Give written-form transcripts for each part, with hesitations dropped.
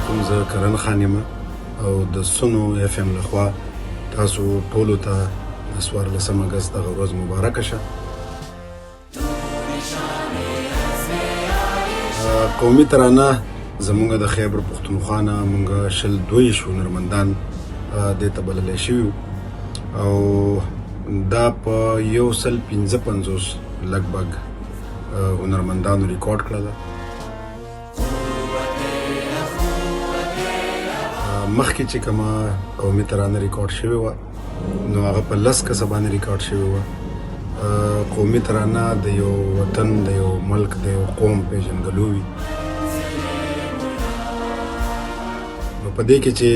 علیکم. زه کرن خان یم او د سونو اف ام لخوا تاسو ټولو ته د 14 اګست دغه ورځ مبارکه شه. قومي ترانه زمونږ د خیبر پښتونخوا نه مونږ شل 22 هنرمندان دې ته بللی شوي او دا په 155 لګبګ هنرمندانو ریکارډ کړه ده. مخکې چې کومه قومي ترانه ریکارډ شوې وه نو هغه په 10 کسه باندې ریکارډ شوې وه. قومي ترانه د یو وطن د یو ملک د یو قوم پیژندګلو وي. نو په دې کې چې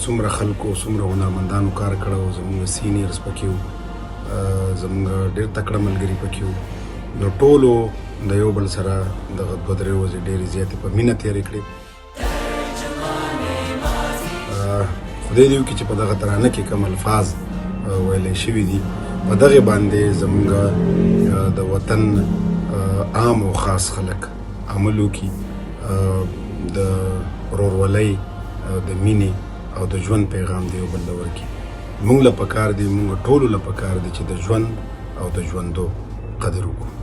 څومره خلکو څومره هنرمندانو کار کړی و، زموږ سینیرز پکې وو، زموږ ډېر تکړه ملګري پکې وو، نو ټولو د یو بل سره دغه 2-3 ورځې ډېرې زیاتې په مینه تېرې کړې. خدای دې وکړي چې په دغه ترانه کې کوم الفاظ ویلی شوي دي په دغې باندې زموږ د وطن عام او خاص خلک عمل وکړي، د ورورولۍ، د مینې او د ژوند پیغام دی یو بل ته ورکړي. موږ له پکار دی، موږ ټولو له پکار دی چې د ژوند او د ژوندو قدر وکړو.